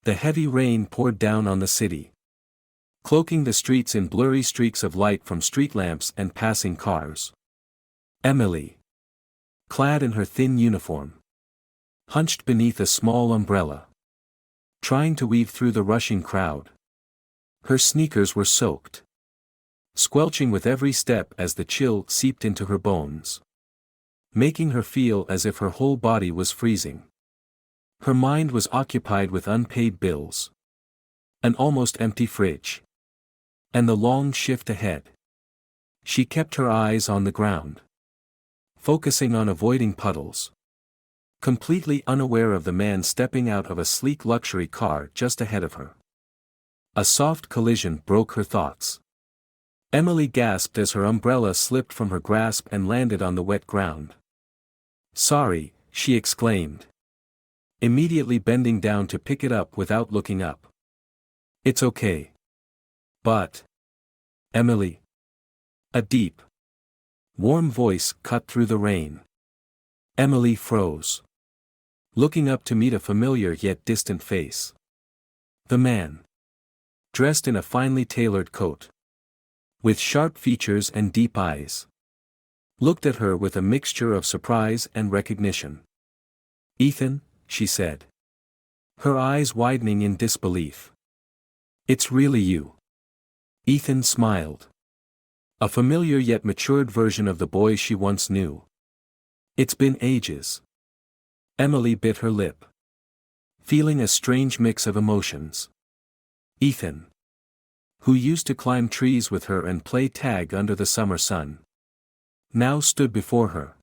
The heavy rain poured down on the city, cloaking the streets in blurry streaks of light from street lamps and passing cars. Emily, clad in her thin uniform, hunched beneath a small umbrella, trying to weave through the rushing crowd. Her sneakers were soaked, squelching with every step as the chill seeped into her bones, making her feel as if her whole body was freezing. Her mind was occupied with unpaid bills, an almost empty fridge, and the long shift ahead. She kept her eyes on the ground, focusing on avoiding puddles, completely unaware of the man stepping out of a sleek luxury car just ahead of her. A soft collision broke her thoughts. Emily gasped as her umbrella slipped from her grasp and landed on the wet ground. "Sorry," she exclaimed, immediately bending down to pick it up without looking up. "It's okay." "But, Emily." A deep, warm voice cut through the rain. Emily froze, looking up to meet a familiar yet distant face. The man, dressed in a finely tailored coat, with sharp features and deep eyes, looked at her with a mixture of surprise and recognition. "Ethan," she said, her eyes widening in disbelief. "It's really you." Ethan smiled. A familiar yet matured version of the boy she once knew. "It's been ages." Emily bit her lip, feeling a strange mix of emotions. Ethan, who used to climb trees with her and play tag under the summer sun, now stood before her,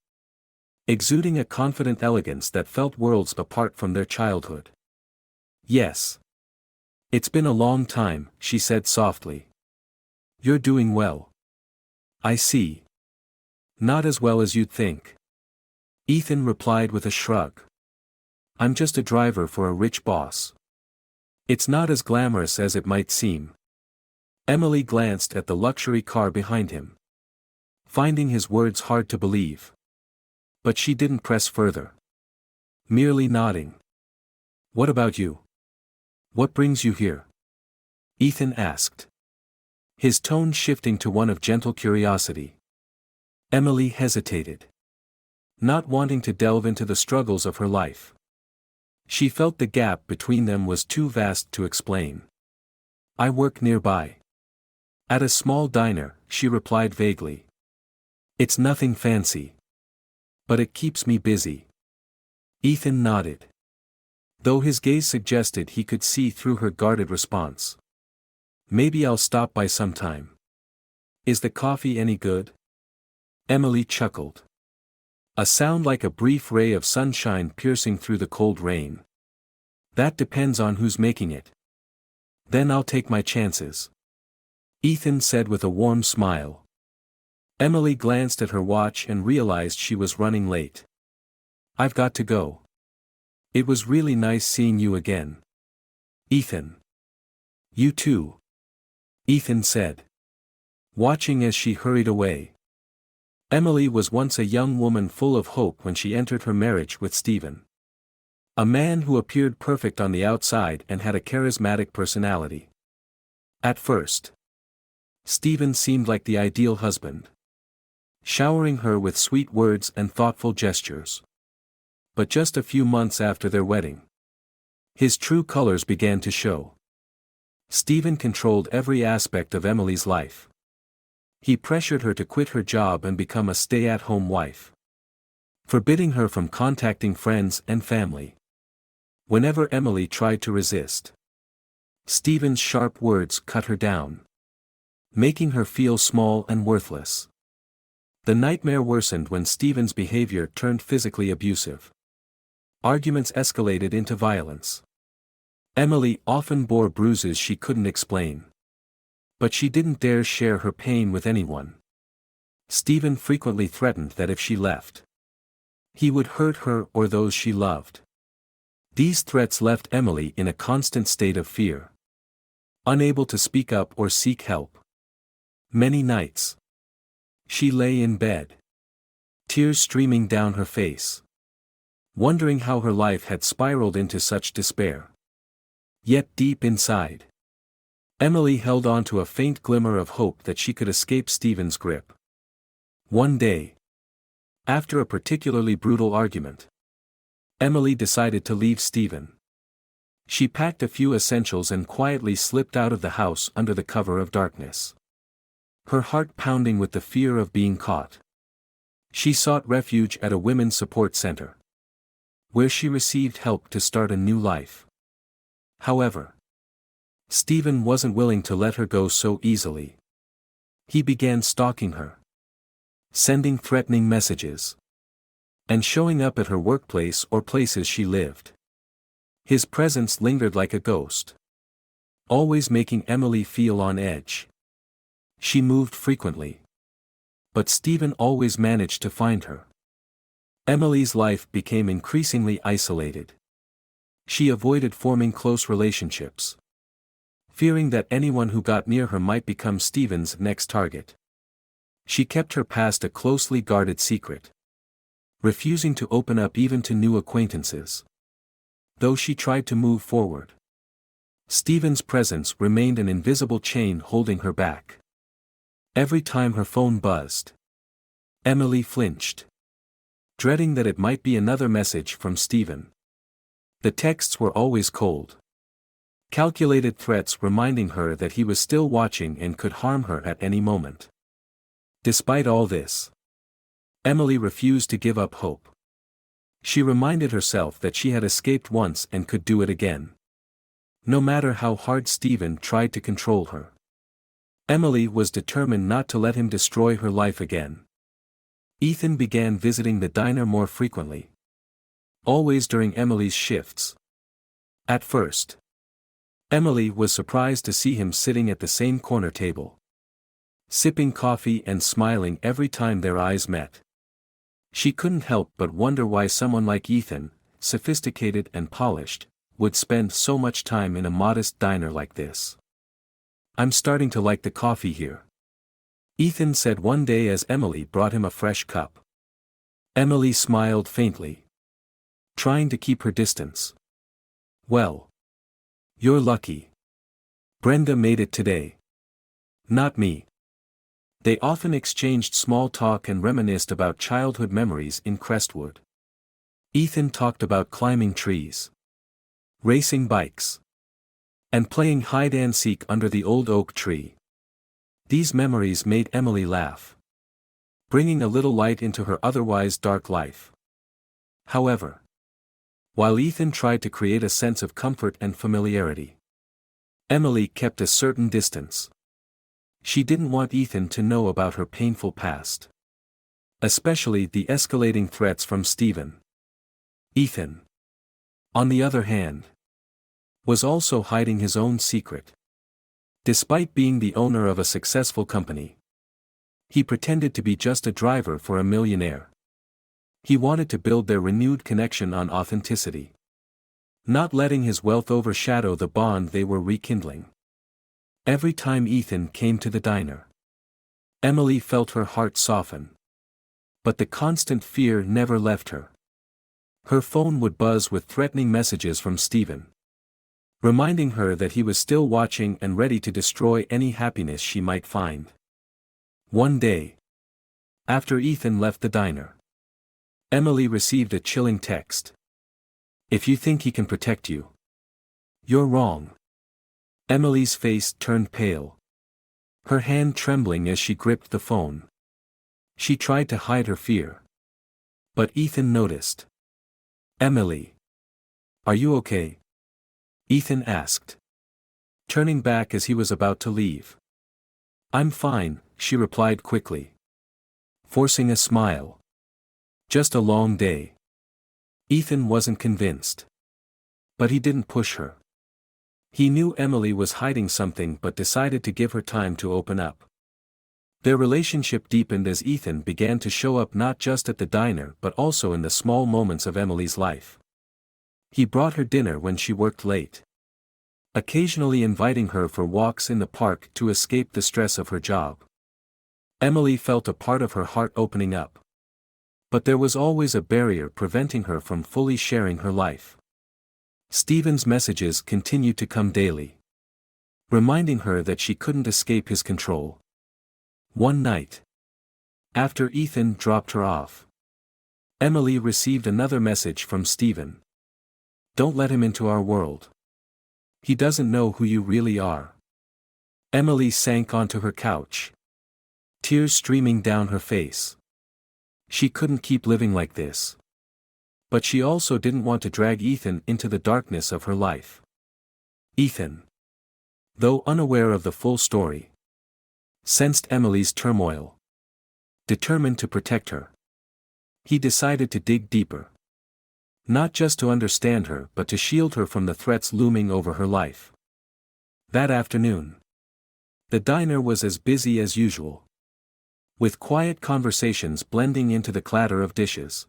exuding a confident elegance that felt worlds apart from their childhood. "Yes. It's been a long time," she said softly. "You're doing well." "I see. Not as well as you'd think." Ethan replied with a shrug. "I'm just a driver for a rich boss. It's not as glamorous as it might seem." Emily glanced at the luxury car behind him, finding his words hard to believe. But she didn't press further, merely nodding. "What about you? What brings you here?" Ethan asked, his tone shifting to one of gentle curiosity. Emily hesitated, not wanting to delve into the struggles of her life. She felt the gap between them was too vast to explain. "I work nearby. At a small diner," she replied vaguely. "It's nothing fancy. But it keeps me busy." Ethan nodded, though his gaze suggested he could see through her guarded response. "Maybe I'll stop by sometime. Is the coffee any good?" Emily chuckled, a sound like a brief ray of sunshine piercing through the cold rain. "That depends on who's making it." "Then I'll take my chances," Ethan said with a warm smile. Emily glanced at her watch and realized she was running late. "I've got to go. It was really nice seeing you again, Ethan." "You too," Ethan said, watching as she hurried away. Emily was once a young woman full of hope when she entered her marriage with Stephen. A man who appeared perfect on the outside and had a charismatic personality. At first, Stephen seemed like the ideal husband, showering her with sweet words and thoughtful gestures. But just a few months after their wedding, his true colors began to show. Stephen controlled every aspect of Emily's life. He pressured her to quit her job and become a stay-at-home wife, forbidding her from contacting friends and family. Whenever Emily tried to resist, Stephen's sharp words cut her down, making her feel small and worthless. The nightmare worsened when Stephen's behavior turned physically abusive. Arguments escalated into violence. Emily often bore bruises she couldn't explain, but she didn't dare share her pain with anyone. Stephen frequently threatened that if she left, he would hurt her or those she loved. These threats left Emily in a constant state of fear, unable to speak up or seek help. Many nights, she lay in bed, tears streaming down her face, wondering how her life had spiraled into such despair. Yet deep inside, Emily held on to a faint glimmer of hope that she could escape Stephen's grip. One day, after a particularly brutal argument, Emily decided to leave Stephen. She packed a few essentials and quietly slipped out of the house under the cover of darkness. Her heart pounding with the fear of being caught. She sought refuge at a women's support center, where she received help to start a new life. However, Stephen wasn't willing to let her go so easily. He began stalking her, sending threatening messages, and showing up at her workplace or places she lived. His presence lingered like a ghost, always making Emily feel on edge. She moved frequently, but Stephen always managed to find her. Emily's life became increasingly isolated. She avoided forming close relationships, fearing that anyone who got near her might become Stephen's next target. She kept her past a closely guarded secret, refusing to open up even to new acquaintances. Though she tried to move forward, Stephen's presence remained an invisible chain holding her back. Every time her phone buzzed, Emily flinched, dreading that it might be another message from Stephen. The texts were always cold, calculated threats reminding her that he was still watching and could harm her at any moment. Despite all this, Emily refused to give up hope. She reminded herself that she had escaped once and could do it again. No matter how hard Stephen tried to control her, Emily was determined not to let him destroy her life again. Ethan began visiting the diner more frequently, always during Emily's shifts. At first, Emily was surprised to see him sitting at the same corner table, sipping coffee and smiling every time their eyes met. She couldn't help but wonder why someone like Ethan, sophisticated and polished, would spend so much time in a modest diner like this. "I'm starting to like the coffee here," Ethan said one day as Emily brought him a fresh cup. Emily smiled faintly, trying to keep her distance. "Well, you're lucky. Brenda made it today. Not me." They often exchanged small talk and reminisced about childhood memories in Crestwood. Ethan talked about climbing trees, racing bikes, and playing hide-and-seek under the old oak tree. These memories made Emily laugh, bringing a little light into her otherwise dark life. However, while Ethan tried to create a sense of comfort and familiarity, Emily kept a certain distance. She didn't want Ethan to know about her painful past, especially the escalating threats from Stephen. Ethan, on the other hand, was also hiding his own secret. Despite being the owner of a successful company, he pretended to be just a driver for a millionaire. He wanted to build their renewed connection on authenticity, not letting his wealth overshadow the bond they were rekindling. Every time Ethan came to the diner, Emily felt her heart soften. But the constant fear never left her. Her phone would buzz with threatening messages from Stephen, reminding her that he was still watching and ready to destroy any happiness she might find. One day, after Ethan left the diner, Emily received a chilling text. "If you think he can protect you, you're wrong." Emily's face turned pale, her hand trembling as she gripped the phone. She tried to hide her fear, but Ethan noticed. "Emily, are you okay?" Ethan asked, turning back as he was about to leave. "I'm fine," she replied quickly, forcing a smile. "Just a long day." Ethan wasn't convinced, but he didn't push her. He knew Emily was hiding something but decided to give her time to open up. Their relationship deepened as Ethan began to show up not just at the diner but also in the small moments of Emily's life. He brought her dinner when she worked late, occasionally inviting her for walks in the park to escape the stress of her job. Emily felt a part of her heart opening up, but there was always a barrier preventing her from fully sharing her life. Stephen's messages continued to come daily, reminding her that she couldn't escape his control. One night, after Ethan dropped her off, Emily received another message from Stephen. "Don't let him into our world. He doesn't know who you really are." Emily sank onto her couch, tears streaming down her face. She couldn't keep living like this. But she also didn't want to drag Ethan into the darkness of her life. Ethan, though unaware of the full story, sensed Emily's turmoil. Determined to protect her, he decided to dig deeper. Not just to understand her but to shield her from the threats looming over her life. That afternoon, the diner was as busy as usual, with quiet conversations blending into the clatter of dishes.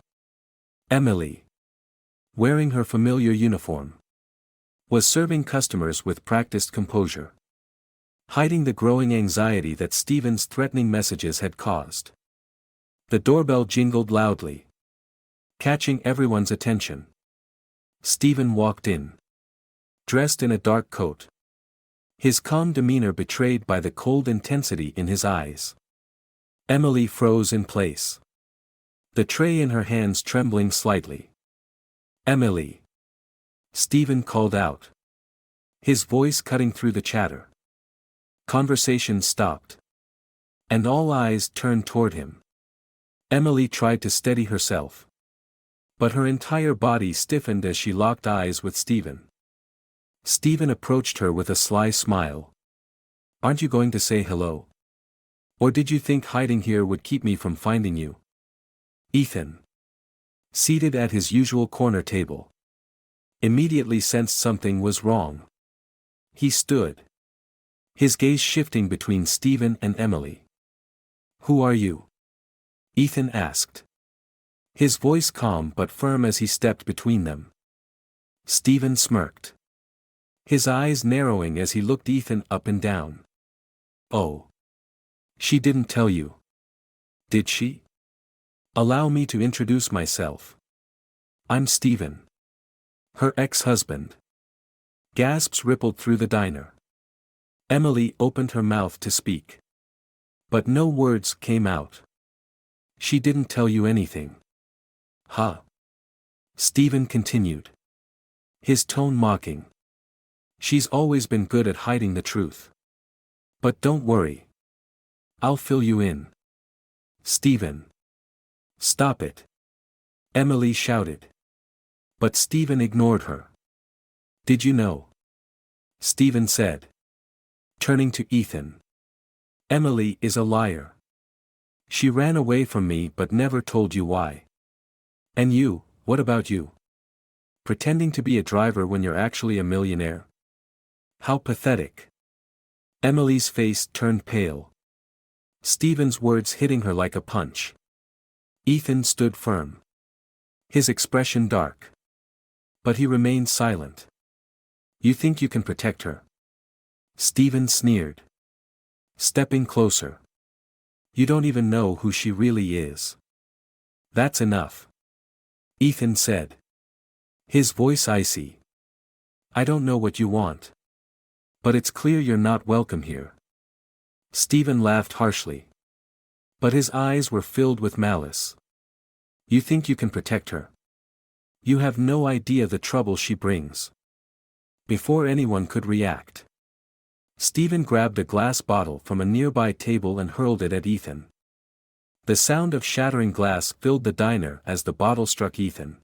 Emily, wearing her familiar uniform, was serving customers with practiced composure, hiding the growing anxiety that Stephen's threatening messages had caused. The doorbell jingled loudly, catching everyone's attention. Stephen walked in, dressed in a dark coat, his calm demeanor betrayed by the cold intensity in his eyes. Emily froze in place, the tray in her hands trembling slightly. "Emily!" Stephen called out, his voice cutting through the chatter. Conversation stopped, and all eyes turned toward him. Emily tried to steady herself, but her entire body stiffened as she locked eyes with Stephen. Stephen approached her with a sly smile. "Aren't you going to say hello? Or did you think hiding here would keep me from finding you?" Ethan, seated at his usual corner table, immediately sensed something was wrong. He stood, his gaze shifting between Stephen and Emily. "Who are you?" Ethan asked, his voice calm but firm as he stepped between them. Stephen smirked, his eyes narrowing as he looked Ethan up and down. "Oh. She didn't tell you, did she? Allow me to introduce myself. I'm Stephen, her ex-husband." Gasps rippled through the diner. Emily opened her mouth to speak, but no words came out. "She didn't tell you anything. Huh?" Stephen continued, his tone mocking. "She's always been good at hiding the truth. But don't worry. I'll fill you in." "Stephen. Stop it!" Emily shouted. But Stephen ignored her. "Did you know?" Stephen said, turning to Ethan. "Emily is a liar. She ran away from me but never told you why. And you, what about you? Pretending to be a driver when you're actually a millionaire? How pathetic." Emily's face turned pale, Stephen's words hitting her like a punch. Ethan stood firm, his expression dark. But he remained silent. "You think you can protect her?" Stephen sneered, stepping closer. "You don't even know who she really is." "That's enough," Ethan said, his voice icy. "I don't know what you want, but it's clear you're not welcome here." Stephen laughed harshly, but his eyes were filled with malice. "You think you can protect her? You have no idea the trouble she brings." Before anyone could react, Stephen grabbed a glass bottle from a nearby table and hurled it at Ethan. The sound of shattering glass filled the diner as the bottle struck Ethan,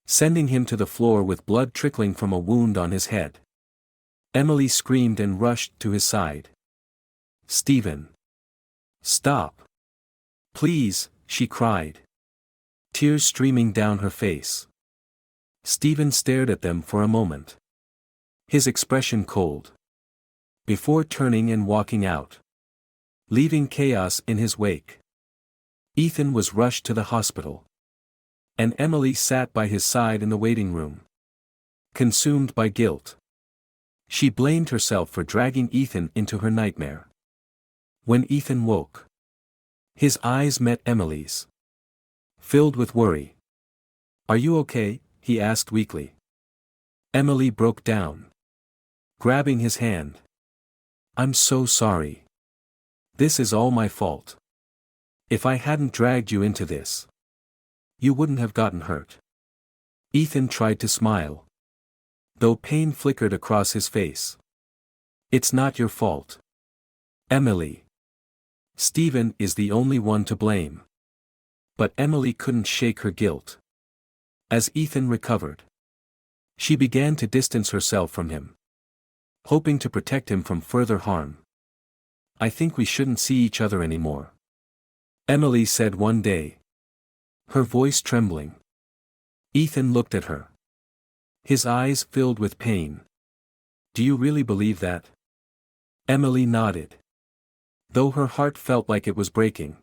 sending him to the floor with blood trickling from a wound on his head. Emily screamed and rushed to his side. "Stephen! Stop! Please!" she cried, tears streaming down her face. Stephen stared at them for a moment, his expression cold, before turning and walking out, leaving chaos in his wake. Ethan was rushed to the hospital, and Emily sat by his side in the waiting room, consumed by guilt. She blamed herself for dragging Ethan into her nightmare. When Ethan woke, his eyes met Emily's, filled with worry. "Are you okay?" he asked weakly. Emily broke down, grabbing his hand. I'm so sorry. This is all my fault. If I hadn't dragged you into this, you wouldn't have gotten hurt. Ethan tried to smile, though pain flickered across his face. It's not your fault, Emily. Stephen is the only one to blame. But Emily couldn't shake her guilt. As Ethan recovered, she began to distance herself from him, hoping to protect him from further harm. I think we shouldn't see each other anymore, Emily said one day, her voice trembling. Ethan looked at her, his eyes filled with pain. Do you really believe that? Emily nodded, though her heart felt like it was breaking.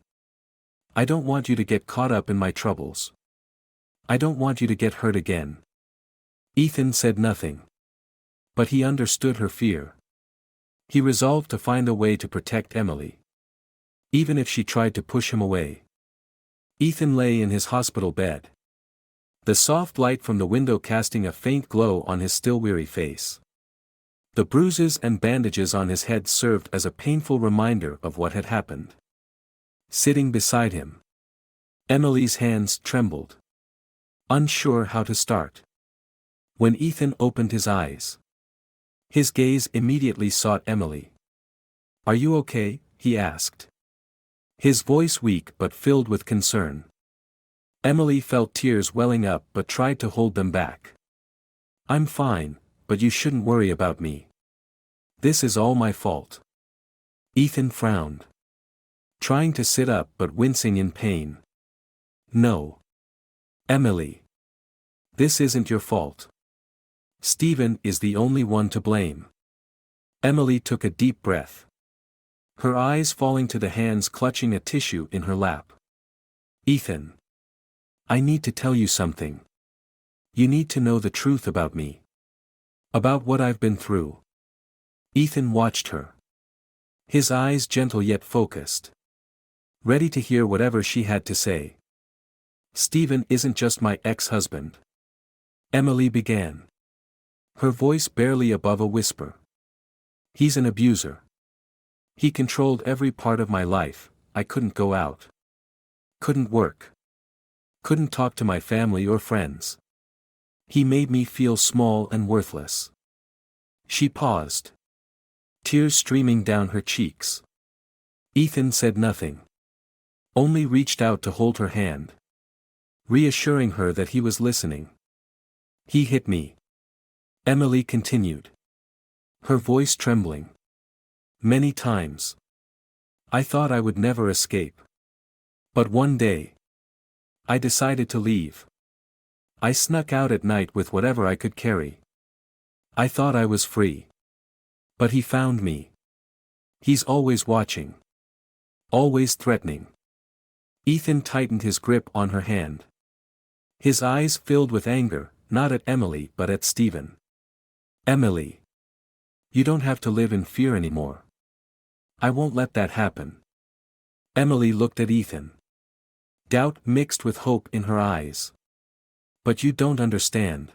I don't want you to get caught up in my troubles. I don't want you to get hurt again. Ethan said nothing. But he understood her fear. He resolved to find a way to protect Emily, even if she tried to push him away. Ethan lay in his hospital bed, the soft light from the window casting a faint glow on his still weary face. The bruises and bandages on his head served as a painful reminder of what had happened. Sitting beside him, Emily's hands trembled, unsure how to start. When Ethan opened his eyes, his gaze immediately sought Emily. Are you okay? He asked, his voice weak but filled with concern. Emily felt tears welling up but tried to hold them back. I'm fine, but you shouldn't worry about me. This is all my fault. Ethan frowned, trying to sit up but wincing in pain. No, Emily. This isn't your fault. Stephen is the only one to blame. Emily took a deep breath, her eyes falling to the hands clutching a tissue in her lap. Ethan, I need to tell you something. You need to know the truth about me. About what I've been through. Ethan watched her, his eyes gentle yet focused, ready to hear whatever she had to say. Stephen isn't just my ex-husband, Emily began, her voice barely above a whisper. He's an abuser. He controlled every part of my life. I couldn't go out, couldn't work, couldn't talk to my family or friends. He made me feel small and worthless. She paused, tears streaming down her cheeks. Ethan said nothing, only reached out to hold her hand, reassuring her that he was listening. He hit me, Emily continued, her voice trembling. Many times. I thought I would never escape. But one day, I decided to leave. I snuck out at night with whatever I could carry. I thought I was free. But he found me. He's always watching. Always threatening. Ethan tightened his grip on her hand, his eyes filled with anger, not at Emily but at Stephen. Emily, you don't have to live in fear anymore. I won't let that happen. Emily looked at Ethan, doubt mixed with hope in her eyes. But you don't understand.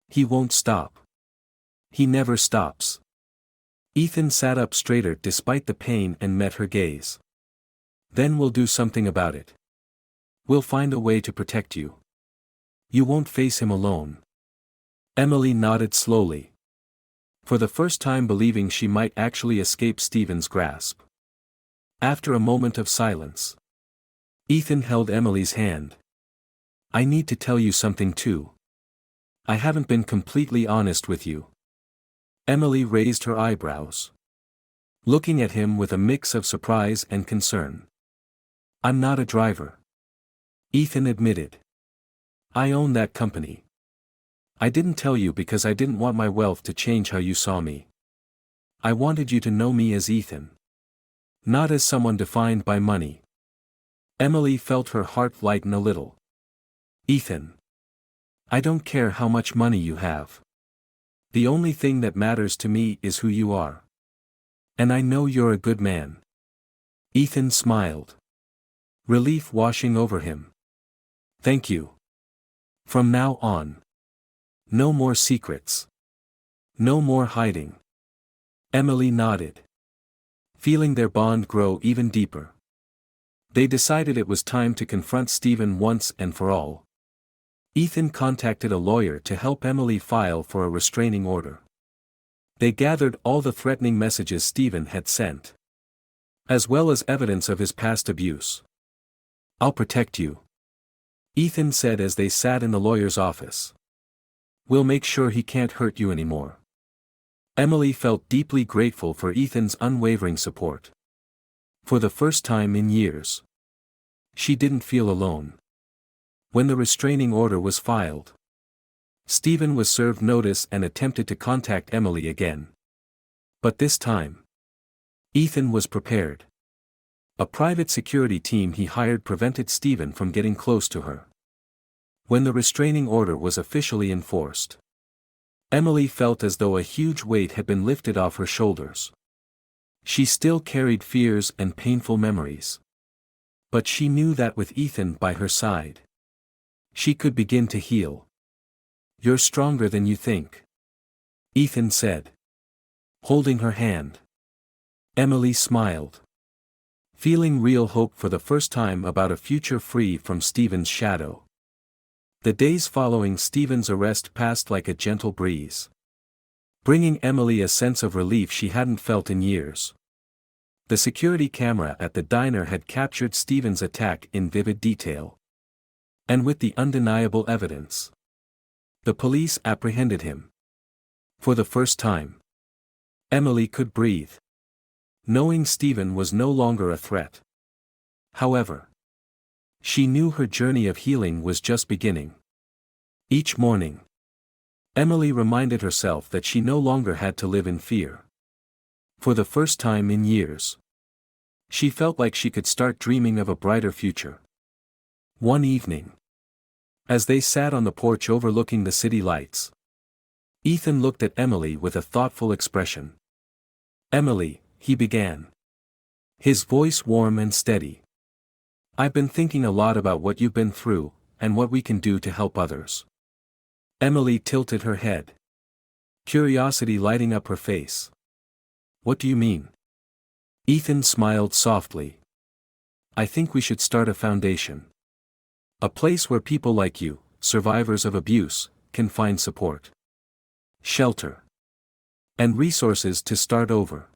He won't stop. He never stops. Ethan sat up straighter despite the pain and met her gaze. Then we'll do something about it. We'll find a way to protect you. You won't face him alone. Emily nodded slowly, for the first time believing she might actually escape Stephen's grasp. After a moment of silence, Ethan held Emily's hand. I need to tell you something too. I haven't been completely honest with you. Emily raised her eyebrows, looking at him with a mix of surprise and concern. I'm not a driver, Ethan admitted. I own that company. I didn't tell you because I didn't want my wealth to change how you saw me. I wanted you to know me as Ethan, not as someone defined by money. Emily felt her heart lighten a little. Ethan, I don't care how much money you have. The only thing that matters to me is who you are. And I know you're a good man. Ethan smiled, relief washing over him. Thank you. From now on, No more secrets. No more hiding. Emily nodded, feeling their bond grow even deeper. They decided it was time to confront Stephen once and for all. Ethan contacted a lawyer to help Emily file for a restraining order. They gathered all the threatening messages Stephen had sent, as well as evidence of his past abuse. "I'll protect you," Ethan said as they sat in the lawyer's office. "We'll make sure he can't hurt you anymore." Emily felt deeply grateful for Ethan's unwavering support. For the first time in years, she didn't feel alone. When the restraining order was filed, Stephen was served notice and attempted to contact Emily again. But this time, Ethan was prepared. A private security team he hired prevented Stephen from getting close to her. When the restraining order was officially enforced, Emily felt as though a huge weight had been lifted off her shoulders. She still carried fears and painful memories. But she knew that with Ethan by her side, she could begin to heal. "You're stronger than you think," Ethan said, holding her hand. Emily smiled, feeling real hope for the first time about a future free from Stephen's shadow. The days following Stephen's arrest passed like a gentle breeze, bringing Emily a sense of relief she hadn't felt in years. The security camera at the diner had captured Stephen's attack in vivid detail. And with the undeniable evidence, the police apprehended him. For the first time, Emily could breathe, knowing Stephen was no longer a threat. However, she knew her journey of healing was just beginning. Each morning, Emily reminded herself that she no longer had to live in fear. For the first time in years, she felt like she could start dreaming of a brighter future. One evening, as they sat on the porch overlooking the city lights, Ethan looked at Emily with a thoughtful expression. "Emily," he began, his voice warm and steady, "I've been thinking a lot about what you've been through, and what we can do to help others." Emily tilted her head, curiosity lighting up her face. "What do you mean?" Ethan smiled softly. "I think we should start a foundation. A place where people like you, survivors of abuse, can find support, shelter, and resources to start over."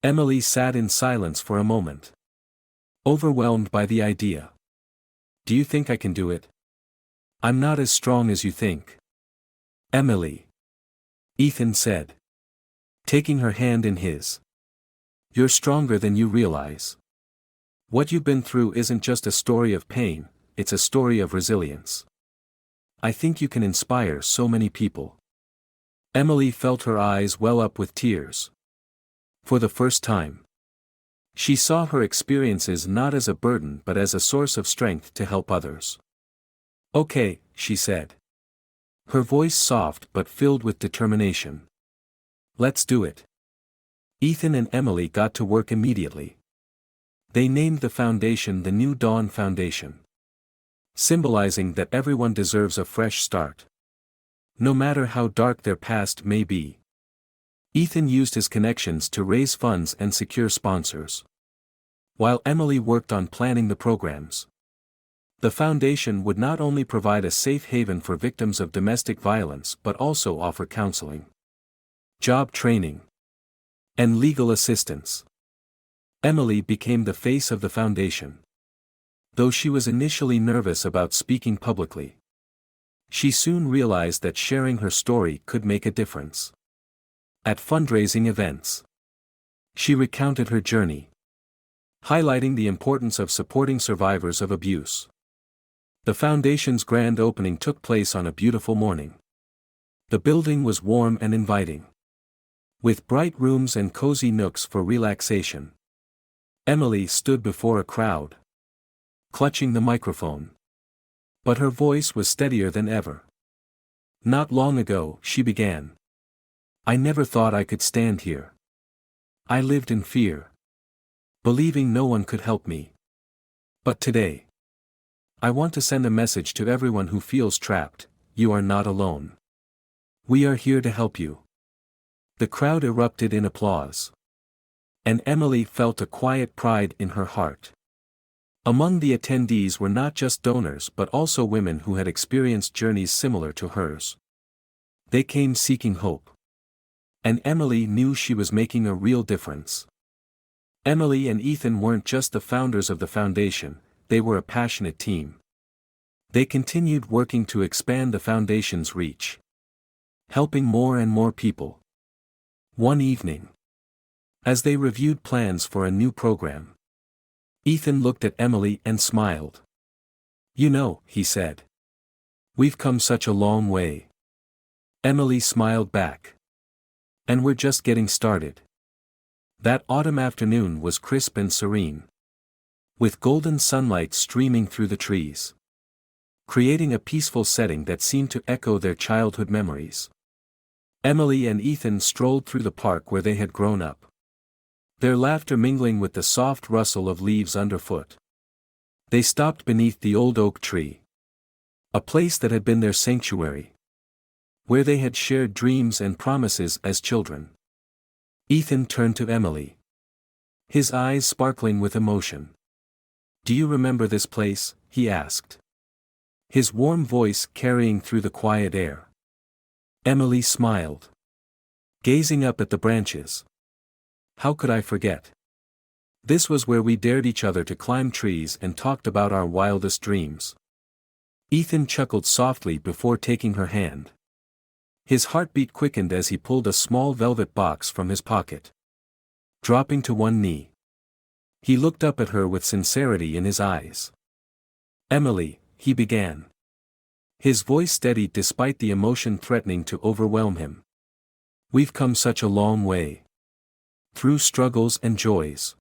Emily sat in silence for a moment, overwhelmed by the idea. "Do you think I can do it?" "I'm not as strong as you think, Emily," Ethan said, taking her hand in his. "You're stronger than you realize. What you've been through isn't just a story of pain, it's a story of resilience. I think you can inspire so many people." Emily felt her eyes well up with tears. For the first time, she saw her experiences not as a burden but as a source of strength to help others. "Okay," she said, her voice soft but filled with determination. "Let's do it." Ethan and Emily got to work immediately. They named the foundation the New Dawn Foundation, symbolizing that everyone deserves a fresh start, no matter how dark their past may be. Ethan used his connections to raise funds and secure sponsors, while Emily worked on planning the programs. The foundation would not only provide a safe haven for victims of domestic violence but also offer counseling, job training, and legal assistance. Emily became the face of the foundation. Though she was initially nervous about speaking publicly, she soon realized that sharing her story could make a difference. At fundraising events, she recounted her journey, highlighting the importance of supporting survivors of abuse. The foundation's grand opening took place on a beautiful morning. The building was warm and inviting, with bright rooms and cozy nooks for relaxation. Emily stood before a crowd, clutching the microphone. But her voice was steadier than ever. "Not long ago," she began, "I never thought I could stand here. I lived in fear, believing no one could help me. But today, I want to send a message to everyone who feels trapped: you are not alone. We are here to help you." The crowd erupted in applause. And Emily felt a quiet pride in her heart. Among the attendees were not just donors but also women who had experienced journeys similar to hers. They came seeking hope. And Emily knew she was making a real difference. Emily and Ethan weren't just the founders of the foundation, they were a passionate team. They continued working to expand the foundation's reach, helping more and more people. One evening, as they reviewed plans for a new program, Ethan looked at Emily and smiled. "You know," he said, "we've come such a long way." Emily smiled back. "And we're just getting started." That autumn afternoon was crisp and serene, with golden sunlight streaming through the trees, creating a peaceful setting that seemed to echo their childhood memories. Emily and Ethan strolled through the park where they had grown up, their laughter mingling with the soft rustle of leaves underfoot. They stopped beneath the old oak tree, a place that had been their sanctuary, where they had shared dreams and promises as children. Ethan turned to Emily, his eyes sparkling with emotion. "Do you remember this place?" he asked, his warm voice carrying through the quiet air. Emily smiled, gazing up at the branches. "How could I forget? This was where we dared each other to climb trees and talked about our wildest dreams." Ethan chuckled softly before taking her hand. His heartbeat quickened as he pulled a small velvet box from his pocket. Dropping to one knee, he looked up at her with sincerity in his eyes. "Emily," he began, his voice steadied despite the emotion threatening to overwhelm him. "We've come such a long way. Through struggles and joys.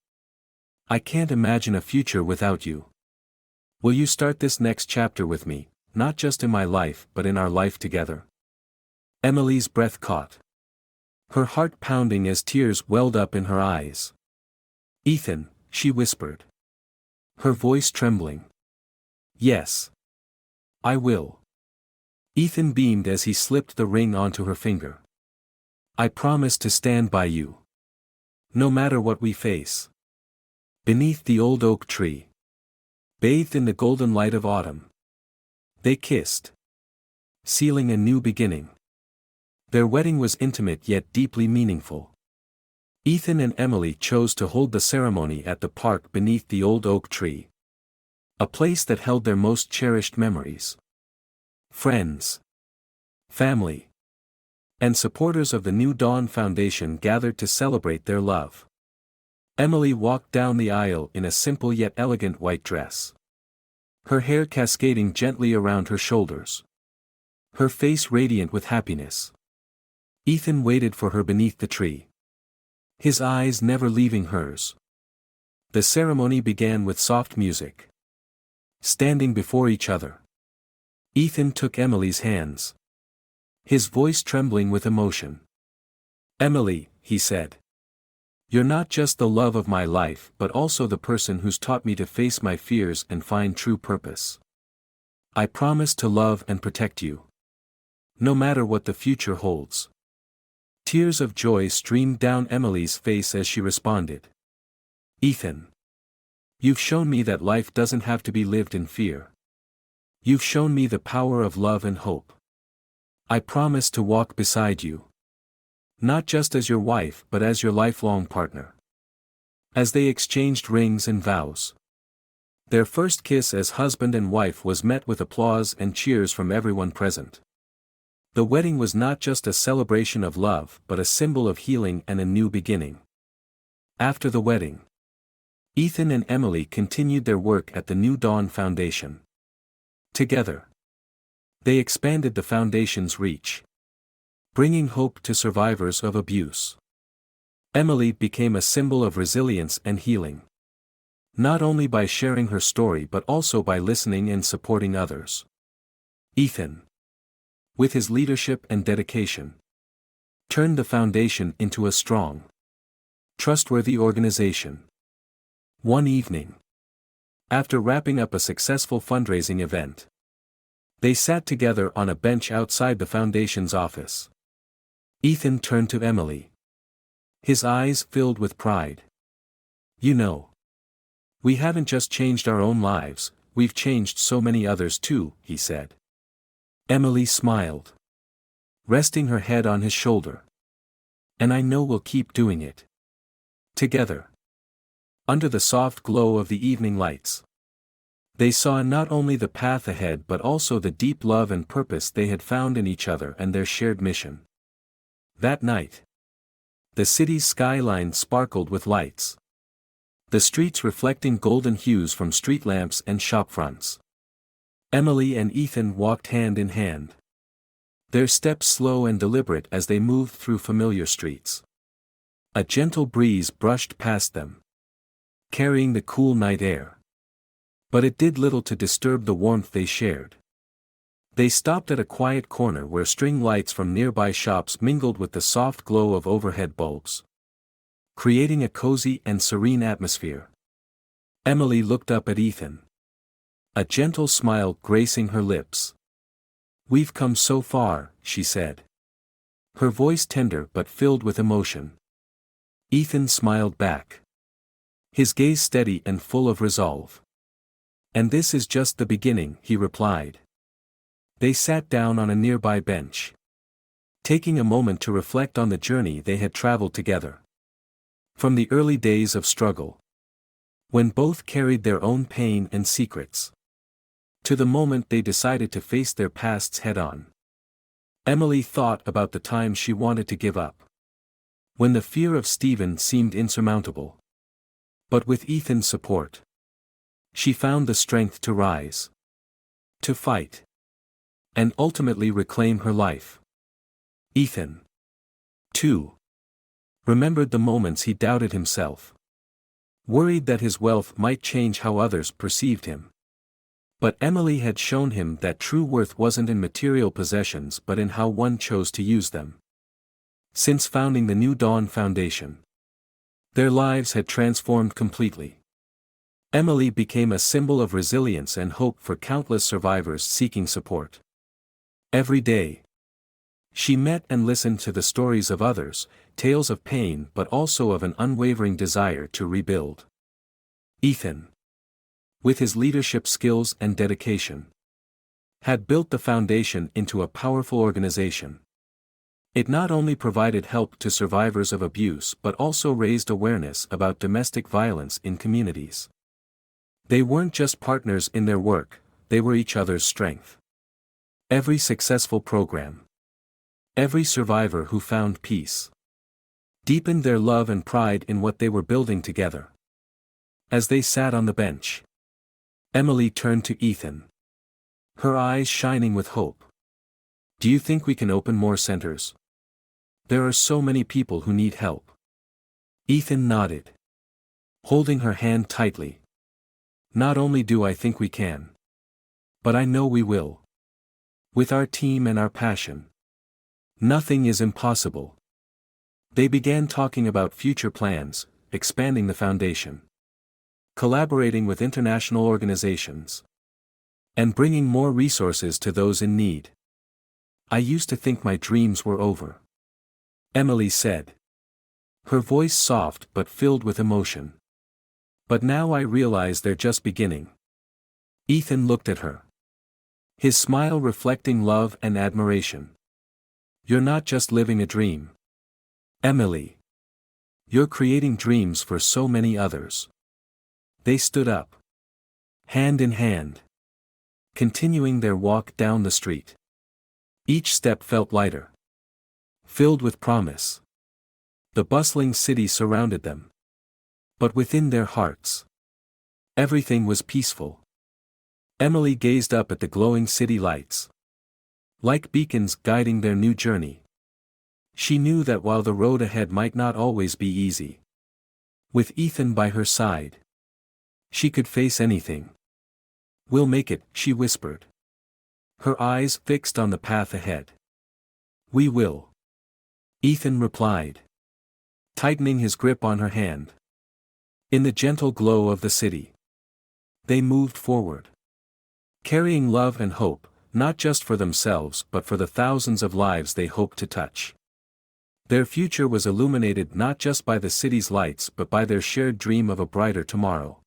I can't imagine a future without you. Will you start this next chapter with me, not just in my life but in our life together?" Emily's breath caught, her heart pounding as tears welled up in her eyes. "Ethan," she whispered, her voice trembling. "Yes. I will." Ethan beamed as he slipped the ring onto her finger. "I promise to stand by you, no matter what we face." Beneath the old oak tree, bathed in the golden light of autumn, they kissed, sealing a new beginning. Their wedding was intimate yet deeply meaningful. Ethan and Emily chose to hold the ceremony at the park beneath the old oak tree, a place that held their most cherished memories. Friends, family, and supporters of the New Dawn Foundation gathered to celebrate their love. Emily walked down the aisle in a simple yet elegant white dress, her hair cascading gently around her shoulders, her face radiant with happiness. Ethan waited for her beneath the tree, his eyes never leaving hers. The ceremony began with soft music. Standing before each other, Ethan took Emily's hands, his voice trembling with emotion. "Emily," he said, "you're not just the love of my life but also the person who's taught me to face my fears and find true purpose. I promise to love and protect you, no matter what the future holds." Tears of joy streamed down Emily's face as she responded. "Ethan, you've shown me that life doesn't have to be lived in fear. You've shown me the power of love and hope. I promise to walk beside you, not just as your wife but as your lifelong partner." As they exchanged rings and vows, their first kiss as husband and wife was met with applause and cheers from everyone present. The wedding was not just a celebration of love but a symbol of healing and a new beginning. After the wedding, Ethan and Emily continued their work at the New Dawn Foundation. Together, they expanded the foundation's reach, bringing hope to survivors of abuse. Emily became a symbol of resilience and healing, not only by sharing her story but also by listening and supporting others. Ethan, with his leadership and dedication, turned the foundation into a strong, trustworthy organization. One evening, after wrapping up a successful fundraising event, they sat together on a bench outside the foundation's office. Ethan turned to Emily. His eyes filled with pride. You know. We haven't just changed our own lives, we've changed so many others too, he said. Emily smiled, resting her head on his shoulder. And I know we'll keep doing it. Together. Under the soft glow of the evening lights. They saw not only the path ahead but also the deep love and purpose they had found in each other and their shared mission. That night. The city's skyline sparkled with lights. The streets reflecting golden hues from street lamps and shop fronts. Emily and Ethan walked hand in hand. Their steps slow and deliberate as they moved through familiar streets. A gentle breeze brushed past them, carrying the cool night air. But it did little to disturb the warmth they shared. They stopped at a quiet corner where string lights from nearby shops mingled with the soft glow of overhead bulbs, creating a cozy and serene atmosphere. Emily looked up at Ethan. A gentle smile gracing her lips. We've come so far, she said. Her voice tender but filled with emotion. Ethan smiled back. His gaze steady and full of resolve. And this is just the beginning, he replied. They sat down on a nearby bench, taking a moment to reflect on the journey they had traveled together. From the early days of struggle, when both carried their own pain and secrets, to the moment they decided to face their pasts head-on. Emily thought about the time she wanted to give up, when the fear of Stephen seemed insurmountable. But with Ethan's support, she found the strength to rise, to fight, and ultimately reclaim her life. Ethan, too, remembered the moments he doubted himself, worried that his wealth might change how others perceived him. But Emily had shown him that true worth wasn't in material possessions but in how one chose to use them. Since founding the New Dawn Foundation, their lives had transformed completely. Emily became a symbol of resilience and hope for countless survivors seeking support. Every day, she met and listened to the stories of others, tales of pain but also of an unwavering desire to rebuild. Ethan, with his leadership skills and dedication, had built the foundation into a powerful organization. It not only provided help to survivors of abuse but also raised awareness about domestic violence in communities. They weren't just partners in their work, they were each other's strength. Every successful program, every survivor who found peace, deepened their love and pride in what they were building together. As they sat on the bench, Emily turned to Ethan, her eyes shining with hope. Do you think we can open more centers? There are so many people who need help. Ethan nodded, holding her hand tightly. Not only do I think we can, but I know we will. With our team and our passion, nothing is impossible. They began talking about future plans, expanding the foundation, collaborating with international organizations, and bringing more resources to those in need. I used to think my dreams were over, Emily said, her voice soft but filled with emotion. But now I realize they're just beginning. Ethan looked at her, his smile reflecting love and admiration. You're not just living a dream, Emily. You're creating dreams for so many others. They stood up, hand in hand, continuing their walk down the street. Each step felt lighter, filled with promise. The bustling city surrounded them, but within their hearts, everything was peaceful. Emily gazed up at the glowing city lights, like beacons guiding their new journey. She knew that while the road ahead might not always be easy, with Ethan by her side, she could face anything. We'll make it, she whispered, her eyes fixed on the path ahead. We will, Ethan replied, tightening his grip on her hand. In the gentle glow of the city, they moved forward, carrying love and hope, not just for themselves but for the thousands of lives they hoped to touch. Their future was illuminated not just by the city's lights but by their shared dream of a brighter tomorrow.